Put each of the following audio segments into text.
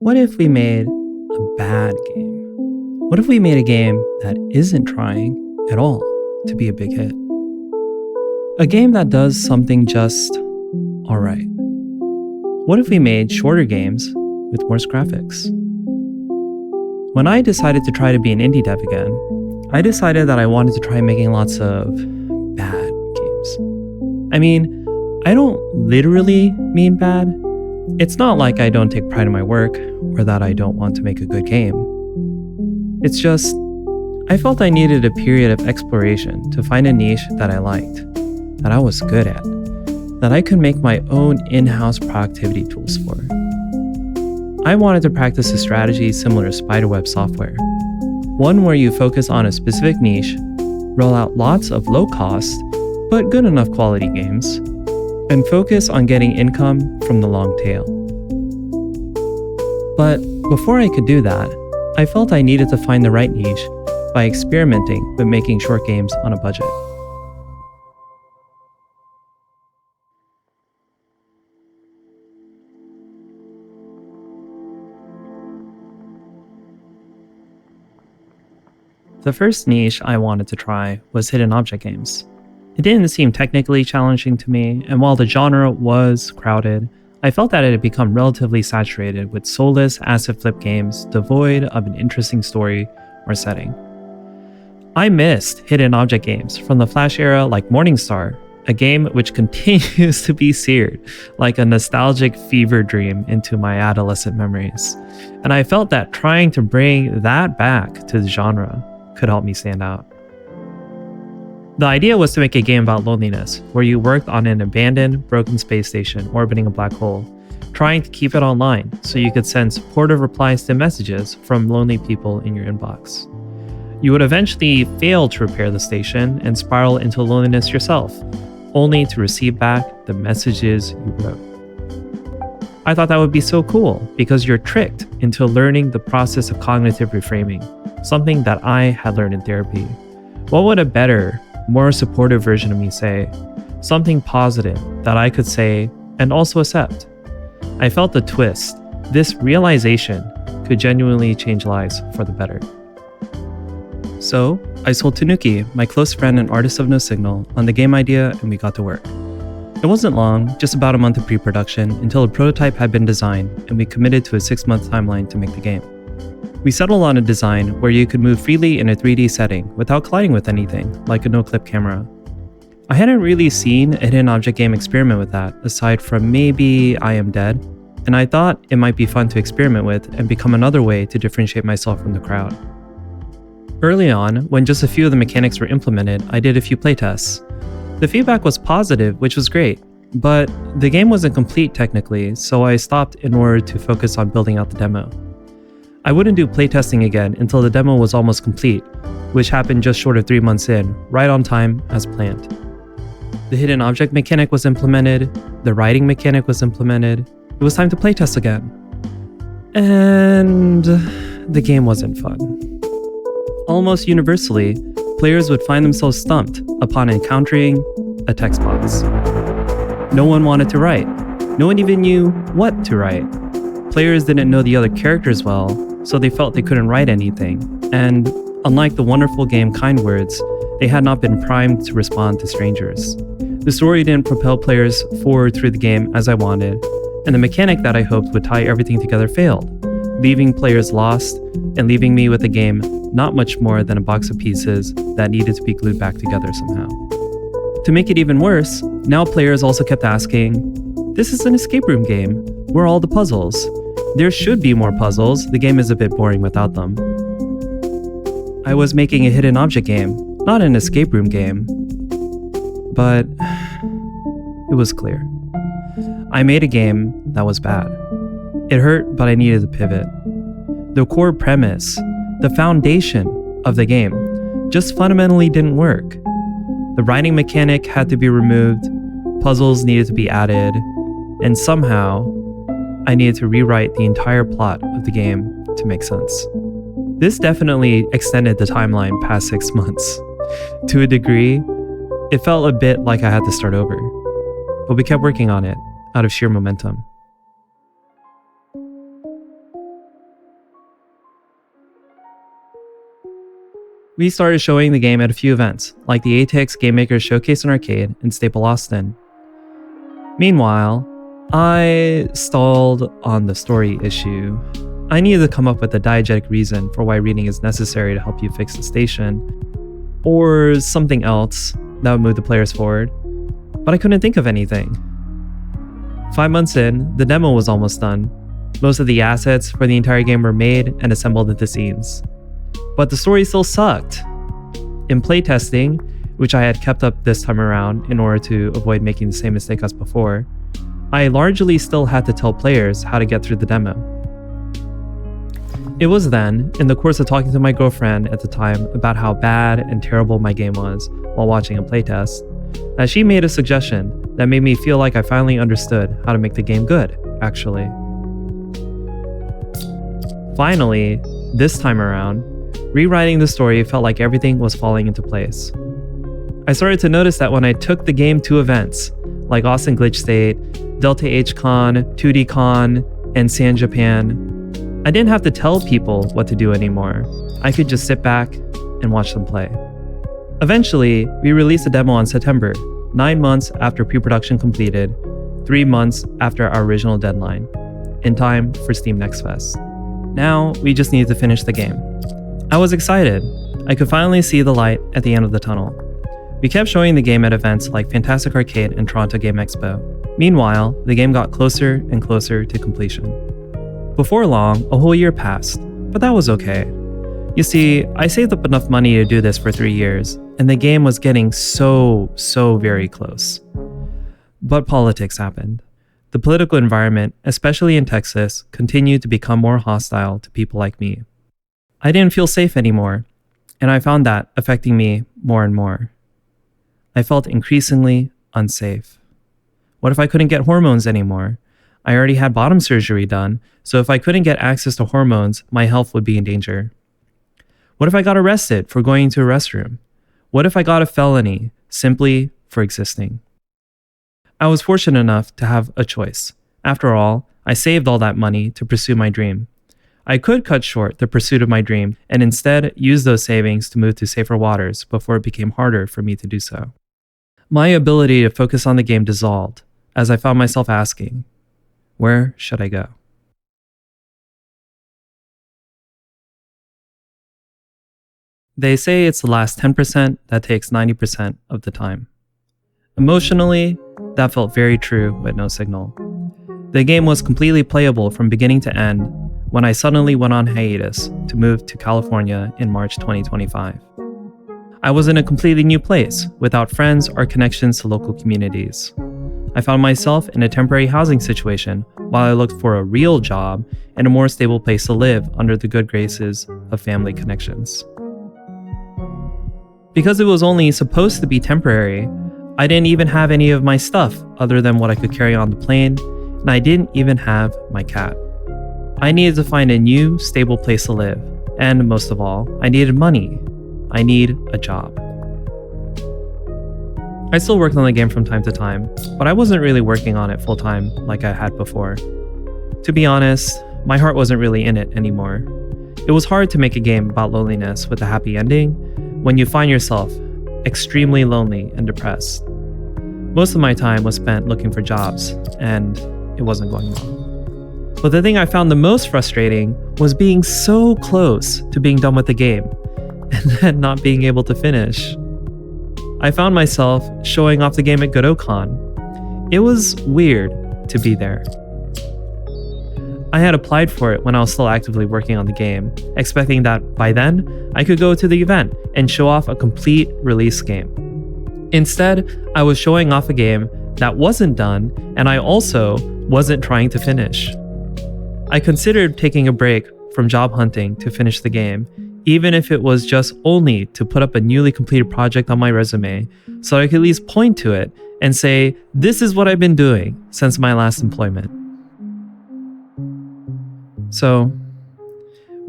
What if we made a bad game? What if we made a game that isn't trying at all to be a big hit? A game that does something just alright. What if we made shorter games with worse graphics? When I decided to try to be an indie dev again, I decided that I wanted to try making lots of bad games. I mean, I don't literally mean bad. It's not like I don't take pride in my work or that I don't want to make a good game. It's just, I felt I needed a period of exploration to find a niche that I liked, that I was good at, that I could make my own in-house productivity tools for. I wanted to practice a strategy similar to spiderweb software, one where you focus on a specific niche, roll out lots of low-cost but good enough quality games, and focus on getting income from the long tail. But before I could do that, I felt I needed to find the right niche by experimenting with making short games on a budget. The first niche I wanted to try was hidden object games. It didn't seem technically challenging to me, and while the genre was crowded, I felt that it had become relatively saturated with soulless asset flip games devoid of an interesting story or setting. I missed hidden object games from the Flash era like Morningstar, a game which continues to be seared like a nostalgic fever dream into my adolescent memories, and I felt that trying to bring that back to the genre could help me stand out. The idea was to make a game about loneliness, where you worked on an abandoned, broken space station orbiting a black hole, trying to keep it online so you could send supportive replies to messages from lonely people in your inbox. You would eventually fail to repair the station and spiral into loneliness yourself, only to receive back the messages you wrote. I thought that would be so cool because you're tricked into learning the process of cognitive reframing, something that I had learned in therapy. What would a better, more supportive version of me say? Something positive that I could say and also accept. I felt the twist. This realization could genuinely change lives for the better. So I sold Tanuki, my close friend and artist of no signal, on the game idea, and we got to work. It wasn't long, just about a month of pre-production, until a prototype had been designed and we committed to a 6-month timeline to make the game. We settled on a design where you could move freely in a 3D setting without colliding with anything, like a no-clip camera. I hadn't really seen a hidden object game experiment with that, aside from maybe I Am Dead, and I thought it might be fun to experiment with and become another way to differentiate myself from the crowd. Early on, when just a few of the mechanics were implemented, I did a few playtests. The feedback was positive, which was great, but the game wasn't complete technically, so I stopped in order to focus on building out the demo. I wouldn't do playtesting again until the demo was almost complete, which happened just short of 3 months in, right on time as planned. The hidden object mechanic was implemented, the writing mechanic was implemented, it was time to playtest again. And the game wasn't fun. Almost universally, players would find themselves stumped upon encountering a text box. No one wanted to write. No one even knew what to write. Players didn't know the other characters well, so they felt they couldn't write anything, and unlike the wonderful game Kind Words, they had not been primed to respond to strangers. The story didn't propel players forward through the game as I wanted, and the mechanic that I hoped would tie everything together failed, leaving players lost and leaving me with a game not much more than a box of pieces that needed to be glued back together somehow. To make it even worse, now players also kept asking, "This is an escape room game. Where are all the puzzles? There should be more puzzles. The game is a bit boring without them." I was making a hidden object game, not an escape room game. But it was clear. I made a game that was bad. It hurt, but I needed to pivot. The core premise, the foundation of the game, just fundamentally didn't work. The writing mechanic had to be removed, puzzles needed to be added, and somehow, I needed to rewrite the entire plot of the game to make sense. This definitely extended the timeline past 6 months. To a degree, it felt a bit like I had to start over, but we kept working on it out of sheer momentum. We started showing the game at a few events, like the ATX Game Makers Showcase and Arcade in Staple Austin. Meanwhile, I stalled on the story issue. I needed to come up with a diegetic reason for why reading is necessary to help you fix the station, or something else that would move the players forward, but I couldn't think of anything. 5 months in, the demo was almost done. Most of the assets for the entire game were made and assembled into scenes. But the story still sucked. In playtesting, which I had kept up this time around in order to avoid making the same mistake as before, I largely still had to tell players how to get through the demo. It was then, in the course of talking to my girlfriend at the time about how bad and terrible my game was while watching a playtest, that she made a suggestion that made me feel like I finally understood how to make the game good, actually. Finally, this time around, rewriting the story felt like everything was falling into place. I started to notice that when I took the game to events, like Austin Glitch State, Delta H Con, 2D Con, and San Japan, I didn't have to tell people what to do anymore. I could just sit back and watch them play. Eventually, we released the demo in September, 9 months after pre-production completed, 3 months after our original deadline, in time for Steam Next Fest. Now, we just needed to finish the game. I was excited. I could finally see the light at the end of the tunnel. We kept showing the game at events like Fantastic Arcade and Toronto Game Expo. Meanwhile, the game got closer and closer to completion. Before long, a whole year passed, but that was okay. You see, I saved up enough money to do this for 3 years, and the game was getting so very close. But politics happened. The political environment, especially in Texas, continued to become more hostile to people like me. I didn't feel safe anymore, and I found that affecting me more and more. I felt increasingly unsafe. What if I couldn't get hormones anymore? I already had bottom surgery done, so if I couldn't get access to hormones, my health would be in danger. What if I got arrested for going to a restroom? What if I got a felony simply for existing? I was fortunate enough to have a choice. After all, I saved all that money to pursue my dream. I could cut short the pursuit of my dream and instead use those savings to move to safer waters before it became harder for me to do so. My ability to focus on the game dissolved as I found myself asking, where should I go? They say it's the last 10% that takes 90% of the time. Emotionally, that felt very true with no signal. The game was completely playable from beginning to end when I suddenly went on hiatus to move to California in March 2025. I was in a completely new place, without friends or connections to local communities. I found myself in a temporary housing situation while I looked for a real job and a more stable place to live under the good graces of family connections. Because it was only supposed to be temporary, I didn't even have any of my stuff other than what I could carry on the plane, and I didn't even have my cat. I needed to find a new, stable place to live, and most of all, I needed money. I need a job. I still worked on the game from time to time, but I wasn't really working on it full-time like I had before. To be honest, my heart wasn't really in it anymore. It was hard to make a game about loneliness with a happy ending when you find yourself extremely lonely and depressed. Most of my time was spent looking for jobs, and it wasn't going well. But the thing I found the most frustrating was being so close to being done with the game, and then not being able to finish. I found myself showing off the game at GodoCon. It was weird to be there. I had applied for it when I was still actively working on the game, expecting that by then, I could go to the event and show off a complete release game. Instead, I was showing off a game that wasn't done, and I also wasn't trying to finish. I considered taking a break from job hunting to finish the game, even if it was just only to put up a newly completed project on my resume, so I could at least point to it and say, this is what I've been doing since my last employment. So,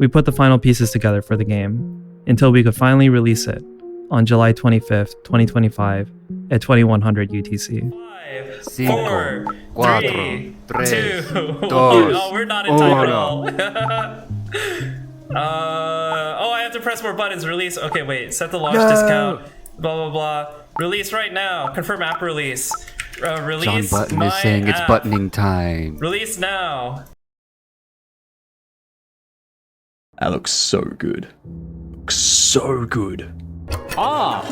we put the final pieces together for the game until we could finally release it on July 25th, 2025 at 2100 UTC. 5, 4, 3, 2, 1. Oh, we're not in time at all. I have to press more buttons. Release. Okay, wait. Set the launch discount. Blah, blah, blah. Release right now. Confirm app release. Release John Button my is saying it's app. buttoning time. Release now. That looks so good. Looks so good. Oh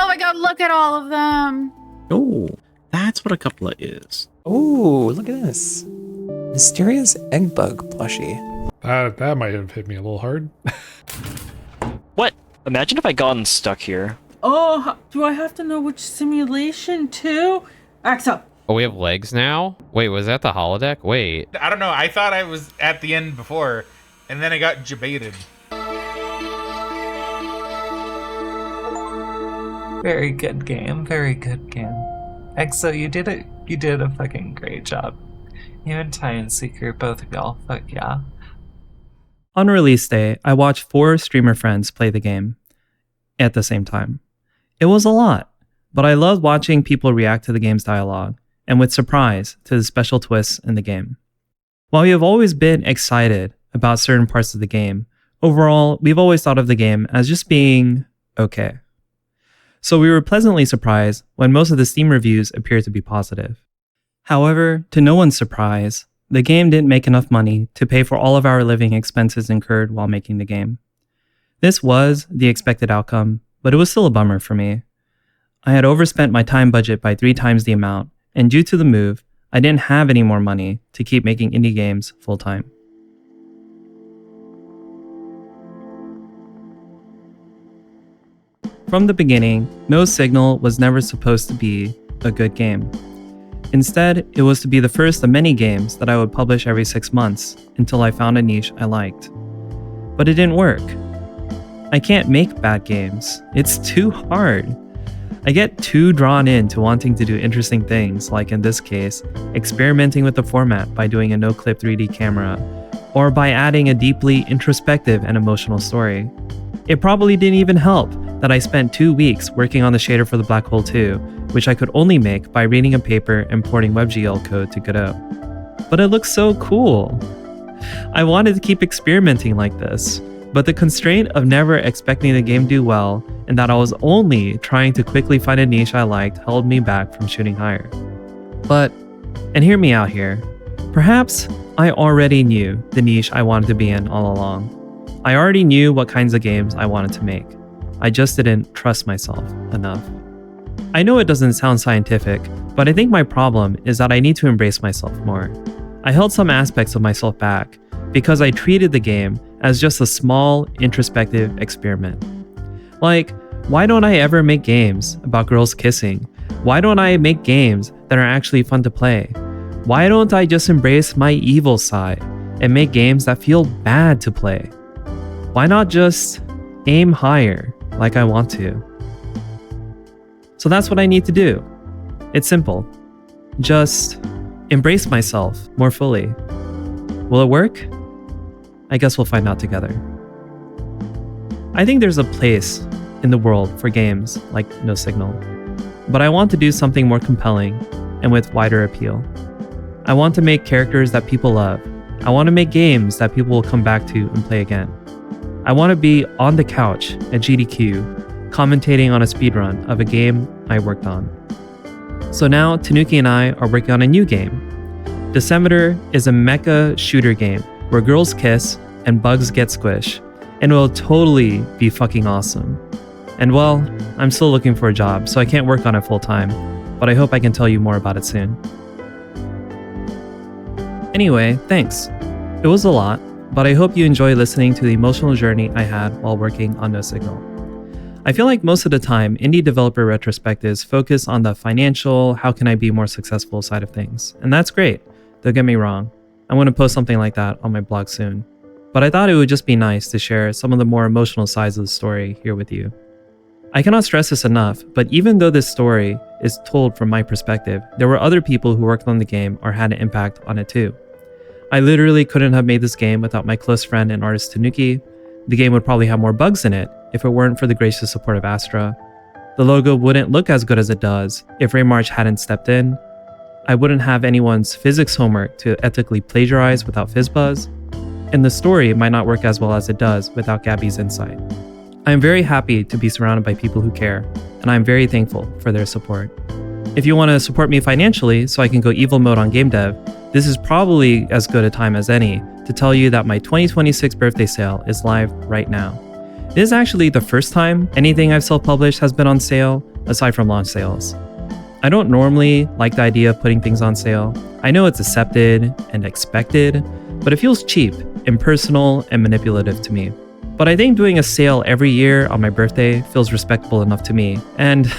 my god, look at all of them. Oh, that's what a couplet is. Ooh, look at this. Mysterious egg bug plushie. That might have hit me a little hard. What? Imagine if I gotten stuck here. Oh, do I have to know which simulation too? Axel. Oh, we have legs now? Wait, was that the holodeck? Wait. I don't know. I thought I was at the end before, and then I got jebaited. Very good game. Very good game. Exo, you did it. You did a fucking great job. You and Ty and Seeker, both of y'all. Fuck yeah. On release day, I watched 4 streamer friends play the game at the same time. It was a lot, but I loved watching people react to the game's dialogue, and with surprise to the special twists in the game. While we have always been excited about certain parts of the game, overall, we've always thought of the game as just being okay. So we were pleasantly surprised when most of the Steam reviews appeared to be positive. However, to no one's surprise, the game didn't make enough money to pay for all of our living expenses incurred while making the game. This was the expected outcome, but it was still a bummer for me. I had overspent my time budget by 3 times the amount, and due to the move, I didn't have any more money to keep making indie games full-time. From the beginning, No Signal was never supposed to be a good game. Instead, it was to be the first of many games that I would publish every 6 months until I found a niche I liked. But it didn't work. I can't make bad games. It's too hard. I get too drawn into wanting to do interesting things, like in this case, experimenting with the format by doing a no-clip 3D camera, or by adding a deeply introspective and emotional story. It probably didn't even help that I spent 2 weeks working on the shader for the Black Hole 2, which I could only make by reading a paper and porting WebGL code to Godot. But it looks so cool. I wanted to keep experimenting like this, but the constraint of never expecting the game to do well and that I was only trying to quickly find a niche I liked held me back from shooting higher. But, and hear me out here, perhaps I already knew the niche I wanted to be in all along. I already knew what kinds of games I wanted to make. I just didn't trust myself enough. I know it doesn't sound scientific, but I think my problem is that I need to embrace myself more. I held some aspects of myself back because I treated the game as just a small, introspective experiment. Like, why don't I ever make games about girls kissing? Why don't I make games that are actually fun to play? Why don't I just embrace my evil side and make games that feel bad to play? Why not just aim higher like I want to? So that's what I need to do. It's simple. Just embrace myself more fully. Will it work? I guess we'll find out together. I think there's a place in the world for games like No Signal, but I want to do something more compelling and with wider appeal. I want to make characters that people love. I want to make games that people will come back to and play again. I want to be on the couch at GDQ, commentating on a speedrun of a game I worked on. So now Tanuki and I are working on a new game. Decimeter is a mecha shooter game where girls kiss and bugs get squished, and it will totally be fucking awesome. And well, I'm still looking for a job, so I can't work on it full time, but I hope I can tell you more about it soon. Anyway, thanks. It was a lot, but I hope you enjoy listening to the emotional journey I had while working on No Signal. I feel like most of the time, indie developer retrospectives focus on the financial, how can I be more successful side of things. And that's great, don't get me wrong. I'm going to post something like that on my blog soon. But I thought it would just be nice to share some of the more emotional sides of the story here with you. I cannot stress this enough, but even though this story is told from my perspective, there were other people who worked on the game or had an impact on it too. I literally couldn't have made this game without my close friend and artist Tanuki. The game would probably have more bugs in it if it weren't for the gracious support of Astra. The logo wouldn't look as good as it does if Raymarch hadn't stepped in. I wouldn't have anyone's physics homework to ethically plagiarize without FizzBuzz. and the story might not work as well as it does without Gabby's insight. I am very happy to be surrounded by people who care, and I am very thankful for their support. If you want to support me financially so I can go evil mode on game dev, this is probably as good a time as any to tell you that my 2026 birthday sale is live right now. It is actually the first time anything I've self-published has been on sale, aside from launch sales. I don't normally like the idea of putting things on sale. I know it's accepted and expected, but it feels cheap, impersonal, and manipulative to me. But I think doing a sale every year on my birthday feels respectable enough to me, and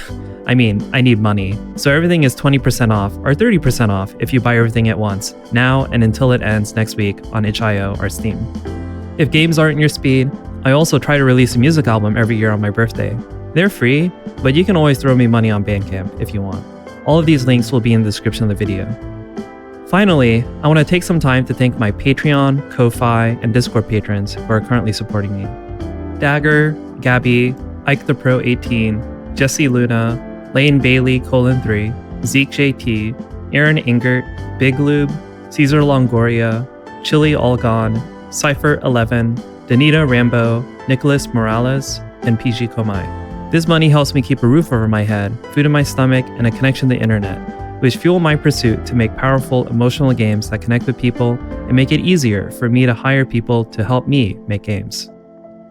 I mean, I need money. So everything is 20% off or 30% off if you buy everything at once, now and until it ends next week on itch.io or Steam. If games aren't your speed, I also try to release a music album every year on my birthday. They're free, but you can always throw me money on Bandcamp if you want. All of these links will be in the description of the video. Finally, I want to take some time to thank my Patreon, Ko-Fi, and Discord patrons who are currently supporting me. Dagger, Gabby, Ike the Pro 18, Jesse Luna, Lane Bailey, 3, Zeke JT, Aaron Ingert, Big Lube, Caesar Longoria, Chili Olgon, Cypher 11, Danita Rambo, Nicholas Morales, and PG Komai. This money helps me keep a roof over my head, food in my stomach, and a connection to the internet, which fuel my pursuit to make powerful, emotional games that connect with people and make it easier for me to hire people to help me make games.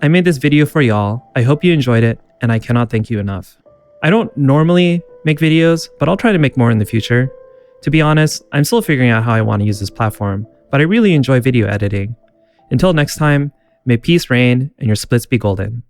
I made this video for y'all. I hope you enjoyed it, and I cannot thank you enough. I don't normally make videos, but I'll try to make more in the future. To be honest, I'm still figuring out how I want to use this platform, but I really enjoy video editing. Until next time, may peace reign and your splits be golden.